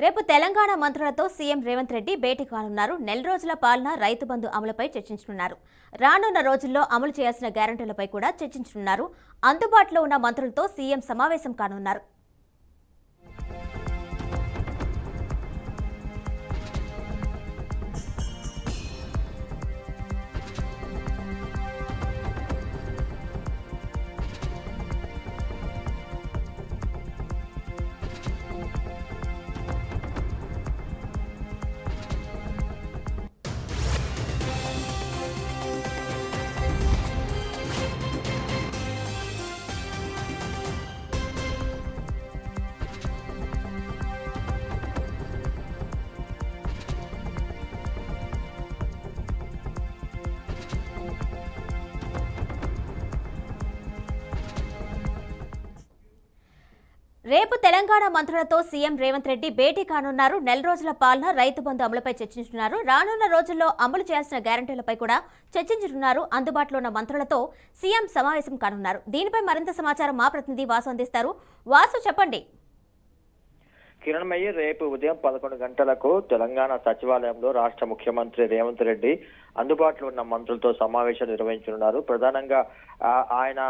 రేపు తెలంగాణ మంత్రులతో సీఎం రేవంత్ రెడ్డి భేటీ కానున్నారు. నెల రోజుల పాలన రైతు బంధు అమలుపై చర్చించనున్నారు. రానున్న రోజుల్లో అమలు చేయాల్సిన గ్యారంటీలపై కూడా చర్చించనున్నారు. అందుబాటులో ఉన్న మంత్రులతో సీఎం సమావేశం కానున్నారు. రేపు తెలంగాణ మంత్రులతో సీఎం రేవంత్ రెడ్డి భేటీ కానున్నారు. నెల రోజుల పాలన రైతు బంధు అమలుపై చర్చించనున్నారు. రానున్న రోజుల్లో అమలు చేయాల్సిన గ్యారంటీలపై కూడా చర్చించనున్నారు. అందుబాటులో ఉన్న మంత్రులతో సీఎం సమావేశం కానున్నారు. దీనిపై మరింత సమాచారం మా ప్రతినిధి వాసు అందిస్తారు. వాసు, చెప్పండి. కిరణ్మయ్య, రేపు ఉదయం 11 గంటలకు తెలంగాణ సచివాలయంలో రాష్ట్ర ముఖ్యమంత్రి రేవంత్ రెడ్డి అందుబాటులో ఉన్న మంత్రులతో సమావేశం నిర్వహించనున్నారు. ప్రధానంగా ఆయన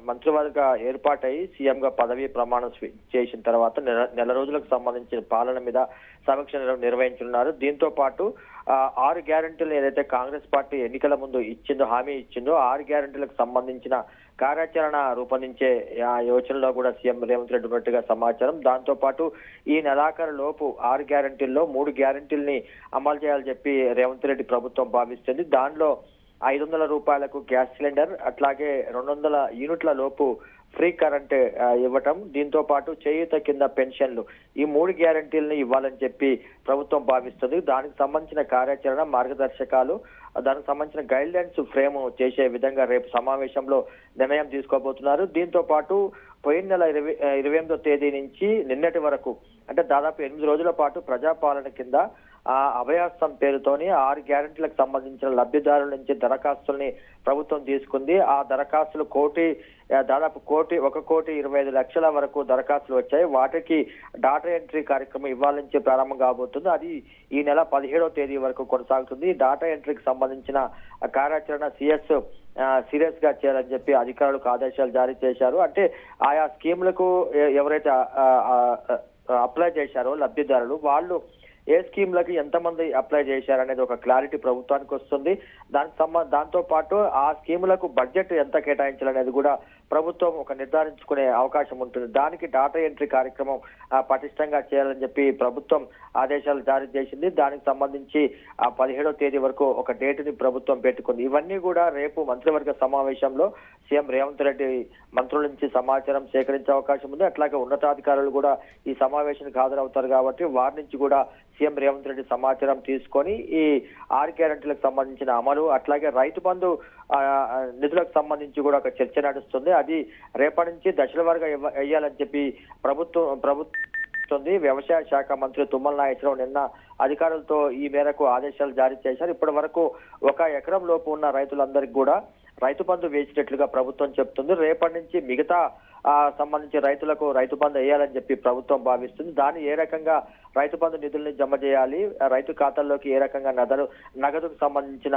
మంత్రివర్గ ఏర్పాటై సీఎం గా పదవీ ప్రమాణం చేసిన తర్వాత నెల రోజులకు సంబంధించిన పాలన మీద సమీక్ష నిర్వహించనున్నారు. దీంతో పాటు 6 గ్యారెంటీలు ఏదైతే కాంగ్రెస్ పార్టీ ఎన్నికల ముందు హామీ ఇచ్చిందో 6 గ్యారెంటీలకు సంబంధించిన కార్యాచరణ రూపొందించే యోచనలో కూడా సీఎం రేవంత్ రెడ్డి ఉన్నట్టుగా సమాచారం. దాంతో పాటు ఈ నెలాఖరు లోపు 6 గ్యారెంటీల్లో 3 గ్యారెంటీల్ని అమలు చేయాలని చెప్పి రేవంత్ రెడ్డి ప్రభుత్వం భావిస్తుంది. దానిలో 500 రూపాయలకు గ్యాస్ సిలిండర్, అట్లాగే 200 యూనిట్ల లోపు ఫ్రీ కరెంట్ ఇవ్వటం, దీంతో పాటు చేయూత కింద పెన్షన్లు, ఈ 3 గ్యారెంటీలను ఇవ్వాలని చెప్పి ప్రభుత్వం భావిస్తుంది. దానికి సంబంధించిన కార్యాచరణ మార్గదర్శకాలు, దానికి సంబంధించిన గైడ్ లైన్స్ ఫ్రేమ్ చేసే విధంగా రేపు సమావేశంలో నిర్ణయం తీసుకోబోతున్నారు. దీంతో పాటు పోయిన నెల 28వ తేదీ నుంచి నిన్నటి వరకు అంటే దాదాపు 8 రోజుల పాటు ప్రజాపాలన కింద అభయాస్తం పేరుతోని 6 గ్యారెంటీలకు సంబంధించిన లబ్ధిదారుల నుంచి దరఖాస్తుల్ని ప్రభుత్వం తీసుకుంది. ఆ దరఖాస్తులు దాదాపు 1,25,00,000 వరకు దరఖాస్తులు వచ్చాయి. వాటికి డాటా ఎంట్రీ కార్యక్రమం ఇవాళ నుంచి ప్రారంభం కాబోతుంది. అది ఈ నెల 17వ తేదీ వరకు కొనసాగుతుంది. డాటా ఎంట్రీకి సంబంధించిన కార్యాచరణ సీరియస్ గా చేయాలని చెప్పి అధికారులకు ఆదేశాలు జారీ చేశారు. అంటే ఆయా స్కీములకు ఎవరైతే అప్లై చేశారో లబ్ధిదారులు, వాళ్ళు ఏ స్కీమ్లకి ఎంతమంది అప్లై చేశారనేది ఒక క్లారిటీ ప్రభుత్వానికి వస్తుంది. దాంతో పాటు ఆ స్కీములకు బడ్జెట్ ఎంత కేటాయించాలనేది కూడా ప్రభుత్వం ఒక నిర్ధారించుకునే అవకాశం ఉంటుంది. దానికి డాటా ఎంట్రీ కార్యక్రమం పటిష్టంగా చేయాలని చెప్పి ప్రభుత్వం ఆదేశాలు జారీ చేసింది. దానికి సంబంధించి 17వ తేదీ వరకు ఒక డేట్ని ప్రభుత్వం పెట్టుకుంది. ఇవన్నీ కూడా రేపు మంత్రివర్గ సమావేశంలో సీఎం రేవంత్ రెడ్డి మంత్రుల నుంచి సమాచారం సేకరించే అవకాశం ఉంది. అట్లాగే ఉన్నతాధికారులు కూడా ఈ సమావేశానికి హాజరవుతారు కాబట్టి వారి నుంచి కూడా సీఎం రేవంత్ రెడ్డి సమాచారం తీసుకొని ఈ 6 గ్యారెంటీలకు సంబంధించిన అమలు, అట్లాగే రైతు బంధు నిధులకు సంబంధించి కూడా ఒక చర్చ నడుస్తుంది. అది రేపటి నుంచి దశల వారీగా వేయాలని చెప్పి ప్రభుత్వం వ్యవసాయ శాఖ మంత్రి తుమ్మల నాగేశ్వరరావు నిన్న అధికారులతో ఈ మేరకు ఆదేశాలు జారీ చేశారు. ఇప్పటి వరకు 1 ఎకరం లోపు ఉన్న రైతులందరికీ కూడా రైతు బంధు వేసినట్లుగా ప్రభుత్వం చెప్తుంది. రేపటి నుంచి మిగతా సంబంధించి రైతులకు రైతు బంధు వేయాలని చెప్పి ప్రభుత్వం భావిస్తుంది. దాన్ని ఏ రకంగా రైతు బంధు నిధుల్ని జమ చేయాలి, రైతు ఖాతాల్లోకి ఏ రకంగా నగదుకు సంబంధించిన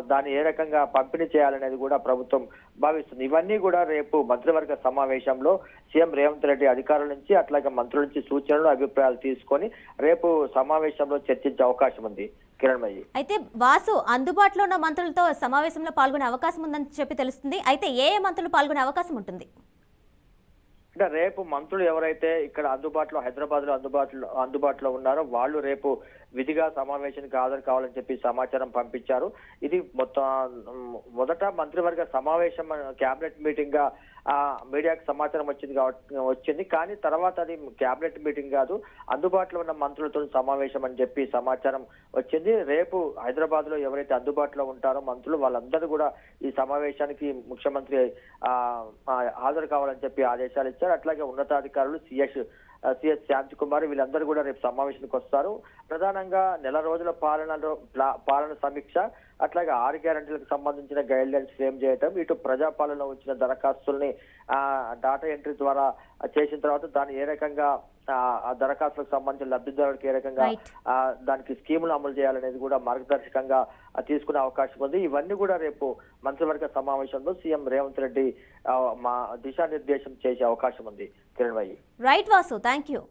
దాన్ని ఏ రకంగా పంపిణీ చేయాలనేది కూడా ప్రభుత్వం భావిస్తుంది. ఇవన్నీ కూడా రేపు మంత్రివర్గ సమావేశంలో సీఎం రేవంత్ రెడ్డి అధికారుల నుంచి అట్లాగే మంత్రుల నుంచి సూచనలు, అభిప్రాయాలు తీసుకొని రేపు సమావేశంలో చర్చించే అవకాశం ఉంది. కిరణ్మయ్యి, అయితే వాసు, అందుబాటులో ఉన్న మంత్రులతో సమావేశంలో పాల్గొనే అవకాశం ఉందని చెప్పి తెలుస్తుంది. అయితే ఏ మంత్రులు పాల్గొనే అవకాశం ఉంటుంది? అంటే రేపు మంత్రులు ఎవరైతే ఇక్కడ హైదరాబాద్ లో అందుబాటులో ఉన్నారో వాళ్ళు రేపు విధిగా సమావేశానికి హాజరు కావాలని చెప్పి సమాచారం పంపించారు. ఇది మొదట మంత్రివర్గ సమావేశం క్యాబినెట్ మీటింగ్ గా మీడియాకు సమాచారం వచ్చింది. కానీ తర్వాత అది క్యాబినెట్ మీటింగ్ కాదు, అందుబాటులో ఉన్న మంత్రులతో సమావేశం అని చెప్పి సమాచారం వచ్చింది. రేపు హైదరాబాద్ లో ఎవరైతే అందుబాటులో ఉంటారో మంత్రులు, వాళ్ళందరూ కూడా ఈ సమావేశానికి ముఖ్యమంత్రి హాజరు కావాలని చెప్పి ఆదేశాలు ఇచ్చారు. అట్లాగే ఉన్నతాధికారులు సిఎస్ శాంతి కుమార్ వీళ్ళందరూ కూడా రేపు సమావేశానికి వస్తారు. ప్రధానంగా నెల రోజుల పాలన సమీక్ష, అట్లాగే 6 గ్యారెంటీలకు సంబంధించిన గైడ్ లైన్స్ ఫ్రేమ్ చేయటం, ఇటు ప్రజాపాలనలో వచ్చిన దరఖాస్తుల్ని డాటా ఎంట్రీ ద్వారా చేసిన తర్వాత దాన్ని ఏ రకంగా ఆ దరఖాస్తులకు సంబంధించిన లబ్ధిదారులకు ఏ రకంగా Right. దానికి స్కీములు అమలు చేయాలనేది కూడా మార్గదర్శకంగా తీసుకునే అవకాశం ఉంది. ఇవన్నీ కూడా రేపు మంత్రివర్గ సమావేశంలో సీఎం రేవంత్ రెడ్డి మా దిశానిర్దేశం చేసే అవకాశం ఉంది. Kiran Bhai. Right Vasu, thank you.